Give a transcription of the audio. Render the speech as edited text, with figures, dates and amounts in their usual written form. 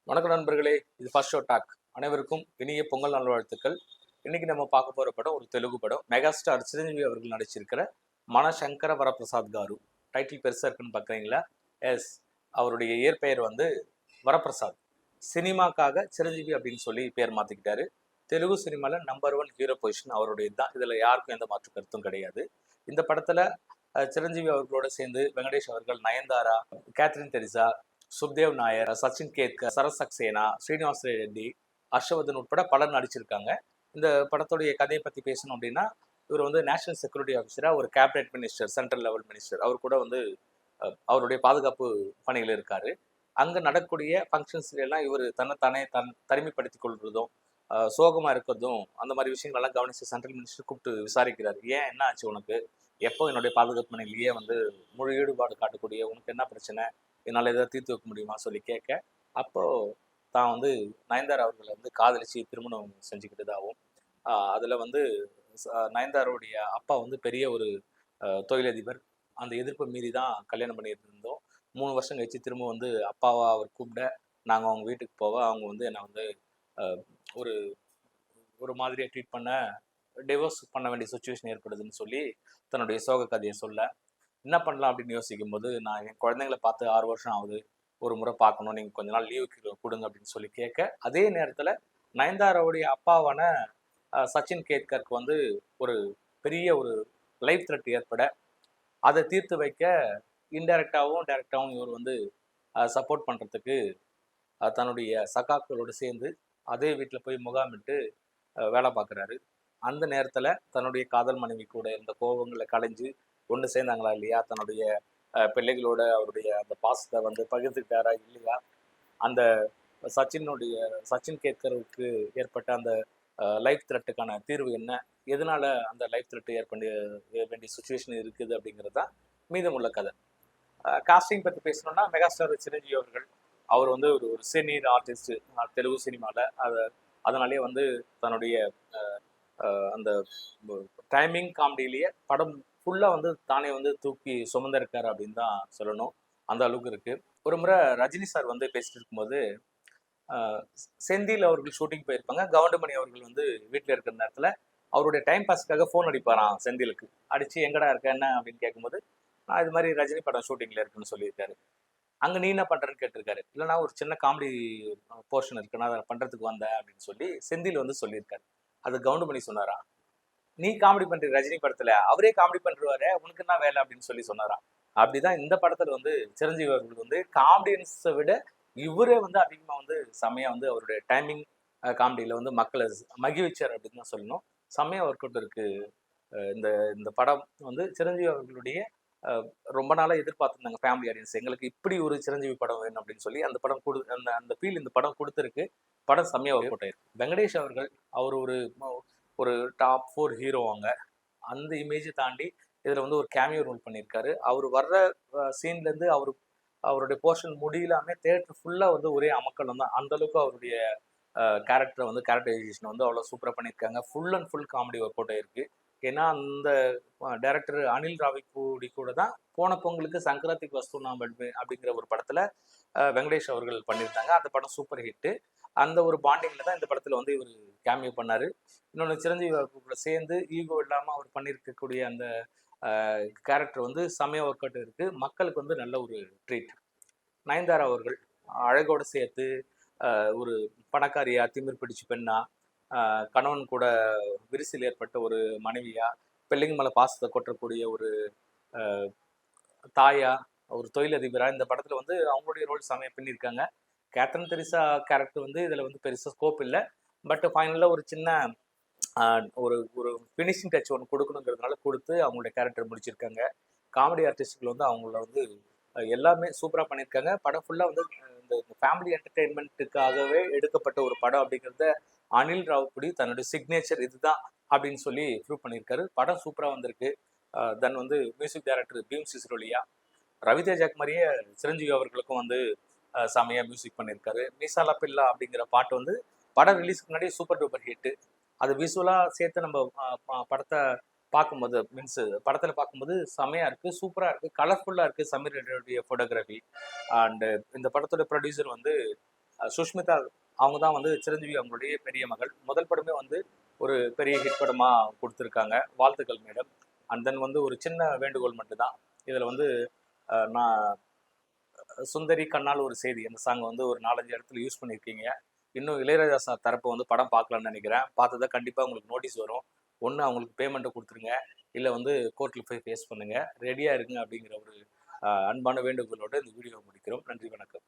வணக்கம் நண்பர்களே, இது ஃபர்ஸ்ட் ஷோ டாக். அனைவருக்கும் இனிய பொங்கல் நல்வாழ்த்துக்கள். இன்னைக்கு நம்ம பார்க்க போற படம் ஒரு தெலுங்கு படம். மெகாஸ்டார் சிரஞ்சீவி அவர்கள் நடிச்சிருக்கிற மனசங்கர வரப்பிரசாத் காரு. டைட்டில் பெருசா இருக்குன்னு பார்க்குறீங்களா? எஸ், அவருடைய இயற்பெயர் வந்து வரப்பிரசாத். சினிமாக்காக சிரஞ்சீவி அப்படின்னு சொல்லி பேர் மாத்திக்கிட்டாரு. தெலுங்கு சினிமால நம்பர் 1 ஹீரோ பொசிஷன் அவருடைய தான். இதுல யாருக்கும் எந்த மாற்று கருத்தும் கிடையாது. இந்த படத்துல சிரஞ்சீவி அவர்களோட சேர்ந்து வெங்கடேஷ் அவர்கள், நயன்தாரா, கேத்ரின் தெரிசா, சுப்தேவ் நாயர், சச்சின் கேத்கர், சரத் சக்சேனா, ஸ்ரீனிவாஸ் ரெட்டி, ஹர்ஷவர்தன் உட்பட பலர் நடிச்சிருக்காங்க. இந்த படத்துடைய கதையை பத்தி பேசணும் அப்படின்னா, இவர் வந்து நேஷனல் செக்யூரிட்டி ஆஃபீஸரா ஒரு cabinet minister, central level minister. அவர் கூட வந்து அவருடைய பாதுகாப்பு பணிகள் இருக்காரு. அங்க நடக்கக்கூடிய ஃபங்க்ஷன்ஸ்ல எல்லாம் இவர் தன்னைத்தானே தனிமைப்படுத்திக் கொள்வதும், சோகமா இருக்கிறதும், அந்த மாதிரி விஷயங்கள் எல்லாம் கவனிச்சு சென்ட்ரல் மினிஸ்டர் கூப்பிட்டு விசாரிக்கிறாரு. ஏன், என்ன ஆச்சு உனக்கு? எப்போ என்னுடைய பாதுகாப்பு பணியிலேயே வந்து முழு ஈடுபாடு காட்டக்கூடிய உனக்கு என்ன பிரச்சனை? என்னால் எதாவது தீர்த்து வைக்க முடியுமா சொல்லி கேட்க, அப்போ தான் வந்து நயன்தாரா அவர்களை வந்து காதலிச்சு திருமணம் செஞ்சுக்கிட்டதாகவும், அதில் வந்து நயன்தாராவுடைய அப்பா வந்து பெரிய ஒரு தொழிலதிபர். அந்த எதிர்ப்பை மீறி தான் கல்யாணம் பண்ணிட்டு இருந்தோம். 3 வருஷம் கழிச்சு திரும்ப வந்து அப்பாவா அவர் கூப்பிட, நாங்கள் அவங்க வீட்டுக்கு போக, அவங்க வந்து என்னை வந்து ஒரு ஒரு மாதிரியாக ட்ரீட் பண்ண, டிவோர்ஸ் பண்ண வேண்டிய சுச்சுவேஷன் ஏற்படுதுன்னு சொல்லி தன்னுடைய சோக கதையை சொல்ல, என்ன பண்ணலாம் அப்படின்னு யோசிக்கும்போது, நான் என் குழந்தைங்கள பார்த்து 6 வருஷம் ஆகுது, ஒரு முறை பார்க்கணும், நீங்கள் கொஞ்ச நாள் லீவுக்கு கொடுங்க அப்படின்னு சொல்லி கேட்க, அதே நேரத்தில் நயன்தாராவுடைய அப்பாவான சச்சின் கேத்கருக்கு வந்து ஒரு பெரிய ஒரு லைஃப் த்ரெட் ஏற்பட, அதை தீர்த்து வைக்க இன்டைரக்டாகவும் டைரக்டாகவும் இவர் வந்து சப்போர்ட் பண்ணுறதுக்கு தன்னுடைய சகாக்களோடு சேர்ந்து அதே வீட்டில் போய் முகாமிட்டு வேலை பார்க்குறாரு. அந்த நேரத்தில் தன்னுடைய காதல் மனைவி கூட இருந்த கோபங்களை களைஞ்சு ஒன்று சேர்ந்தாங்களா இல்லையா, தன்னுடைய பிள்ளைகளோட அவருடைய அந்த பாசத்தை வந்து பகிர்ந்துக்கிட்டாரா இல்லையா, அந்த சச்சின் கேத்கருக்கு ஏற்பட்ட அந்த லைஃப் த்ரெட்டுக்கான தீர்வு என்ன, எதனால அந்த லைஃப் த்ரெட்டு வேண்டிய சுச்சுவேஷன் இருக்குது அப்படிங்கிறது தான் மீதமுள்ள கதை. காஸ்டிங் பற்றி பேசணும்னா, மெகாஸ்டார் சிரஞ்சீவி அவர்கள், அவர் வந்து ஒரு ஒரு சீனியர் ஆர்டிஸ்ட் தெலுங்கு சினிமாவில். அதனாலேயே வந்து தன்னுடைய அந்த டைமிங் காமெடியிலேயே படம் ஃபுல்லாக வந்து தானே வந்து தூக்கி சுமந்திருக்காரு அப்படின்னு தான் சொல்லணும். அந்த அளவுக்கு இருக்கு. ஒரு முறை ரஜினி சார் வந்து பேசிட்டு இருக்கும்போது, செந்தில் அவர்கள் ஷூட்டிங் போயிருப்பாங்க. கவுண்டமணி அவர்கள் வந்து வீட்டில் இருக்கிற நேரத்தில் அவருடைய டைம் பாஸ்க்காக ஃபோன் அடிப்பாராம் செந்திலுக்கு. அடிச்சு எங்கடா இருக்க என்ன அப்படின்னு கேட்கும்போது, நான் இது மாதிரி ரஜினி படம் ஷூட்டிங்ல இருக்குன்னு சொல்லியிருக்காரு. அங்கே நீ என்ன பண்ணுறேன்னு கேட்டிருக்காரு. இல்லைனா ஒரு சின்ன காமெடி போர்ஷன் இருக்குன்னா அதை பண்ணுறதுக்கு வந்தேன் அப்படின்னு சொல்லி செந்தில் வந்து சொல்லியிருக்காரு. அது கவுண்டமணி சொன்னாரா, நீ காமெடி பண்ற ரஜினி படத்துல அவரே காமெடி பண்றாரு, உனக்கு என்ன வேலை அப்படின்னு சொல்லி சொன்னாராம். அப்படிதான் இந்த படத்துல வந்து சிரஞ்சீவி அவர்கள் வந்து காமெடியன்ஸை விட இவரே வந்து அதிகமா வந்து செம்மையா வந்து அவருடைய டைமிங் காமெடியில வந்து மக்களை மகிழ்ச்சார் அப்படின்னு தான் சொல்லணும். செம்மையா ஒர்க் அவுட் இருக்கு. இந்த இந்த படம் வந்து சிரஞ்சீவி அவர்களுடைய ரொம்ப நாளா எதிர்பார்த்துருந்தாங்க ஃபேமிலி ஆடியன்ஸ், எங்களுக்கு இப்படி ஒரு சிரஞ்சீவி படம் வேணும் அப்படின்னு சொல்லி. அந்த படம் அந்த அந்த ஃபீல் இந்த படம் கொடுத்துருக்கு. படம் செம்மையா ஒர்க் அவுட் ஆயிருக்கு. வெங்கடேஷ் அவர்கள் அவர் ஒரு ஒரு டாப் 4 ஹீரோவாங்க. அந்த இமேஜை தாண்டி இதில் வந்து ஒரு கேமியோ ரோல் பண்ணியிருக்காரு. அவர் வர்ற சீன்லேருந்து அவருடைய போர்ஷன் முடியலாமே தேட்டர் ஃபுல்லாக வந்து ஒரே அமக்கலம் தான். அந்தளவுக்கு அவருடைய கேரக்டரை வந்து கேரக்டரைசேஷன் வந்து அவ்வளோ சூப்பராக பண்ணியிருக்காங்க. Full and full comedy work out ஆயிருக்கு. ஏன்னா அந்த டைரக்டர் அனில் ராவிப்பூடி கூட தான் போன பொங்கலுக்கு சங்கராந்திக்கு வஸ்து நாம் அப்படிங்கிற ஒரு படத்தில் வெங்கடேஷ் அவர்கள் பண்ணியிருந்தாங்க. அந்த படம் சூப்பர் ஹிட்டு. அந்த ஒரு பாண்டிங்கில் தான் இந்த படத்தில் வந்து இவர் கேமியோ பண்ணார். இன்னொன்று, சிரஞ்சீவி கூட சேர்ந்து ஈகோ இல்லாமல் அவர் பண்ணியிருக்கக்கூடிய அந்த கேரக்டர் வந்து செம்மையாக ஒர்க் அவுட் இருக்கு. மக்களுக்கு வந்து நல்ல ஒரு ட்ரீட். நயன்தாரா அவர்கள் அழகோடு சேர்த்து ஒரு பணக்காரியா, திமிர் பிடிச்சு பெண்ணா, கணவன் கூட விரிசல் ஏற்பட்ட ஒரு மனைவியா, பிள்ளைங்க மேலே பாசத்தை கொட்டக்கூடிய ஒரு தாயா, ஒரு தொழிலதிபரா இந்த படத்தில் வந்து அவங்களுடைய ரோல் செம்மையாக பண்ணியிருக்காங்க. கேத்ரின் தெரிசா கேரக்டர் வந்து இதில் வந்து பெருசாக ஸ்கோப் இல்லை. பட் ஃபைனலாக ஒரு சின்ன ஒரு ஒரு ஃபினிஷிங் டச் ஒன்று கொடுக்கணுங்கிறதுனால கொடுத்து அவங்களுடைய கேரக்டர் முடிச்சிருக்காங்க. காமெடி ஆர்டிஸ்ட்கள் வந்து அவங்கள வந்து எல்லாமே சூப்பராக பண்ணியிருக்காங்க. படம் ஃபுல்லாக வந்து இந்த ஃபேமிலி என்டர்டெயின்மெண்ட்டுக்காகவே எடுக்கப்பட்ட ஒரு படம் அப்படிங்கிறத அனில் ராவுப்புடி தன்னுடைய சிக்னேச்சர் இதுதான் அப்படின்னு சொல்லி ப்ரூவ் பண்ணியிருக்காரு. படம் சூப்பராக வந்திருக்கு. தென் வந்து மியூசிக் டைரக்டர் பீம் சிஸ்ரோலியா, ரவிதேஜாக்கு மாதிரியே சிரஞ்சீவி அவர்களுக்கும் வந்து செமையாக மியூசிக் பண்ணியிருக்காரு. மீசாலா பில்லா அப்படிங்கிற பாட்டு வந்து படம் ரிலீஸ்க்கு முன்னாடி சூப்பர் டூப்பர் ஹிட்டு. அது விசுவலாக சேர்த்து நம்ம படத்தை பார்க்கும்போது, மீன்ஸ் படத்தில் பார்க்கும்போது செமையாக இருக்குது, சூப்பராக இருக்குது, கலர்ஃபுல்லாக இருக்குது. சமீர் ரெட்டியோடைய ஃபோட்டோகிராஃபி. அண்டு இந்த படத்தோட ப்ரொடியூசர் வந்து சுஷ்மிதா அவங்க தான் வந்து சிரஞ்சீவி அவங்களுடைய பெரிய மகள். முதல் படமே வந்து ஒரு பெரிய ஹிட் படமாக கொடுத்துருக்காங்க. வாழ்த்துக்கள் மேடம். அண்ட் தென் வந்து ஒரு சின்ன வேண்டுகோள் மட்டும்தான். இதில் வந்து நான் சுந்தரி கண்ணால் ஒரு செய்தி அந்த சாங் வந்து ஒரு 4-5 இடத்துல யூஸ் பண்ணியிருக்கீங்க. இன்னும் இளையராஜா சார் தரப்பு வந்து படம் பார்க்கலான்னு நினைக்கிறேன். பார்த்ததா கண்டிப்பாக உங்களுக்கு நோட்டீஸ் வரும். ஒன்று அவங்களுக்கு பேமெண்ட்டை கொடுத்துருங்க, இல்லை வந்து கோர்ட்டில் போய் ஃபேஸ் பண்ணுங்கள். ரெடியாக இருங்க அப்படிங்கிற ஒரு அன்பான வேண்டுகோளோடு இந்த வீடியோவை முடிக்கிறோம். நன்றி, வணக்கம்.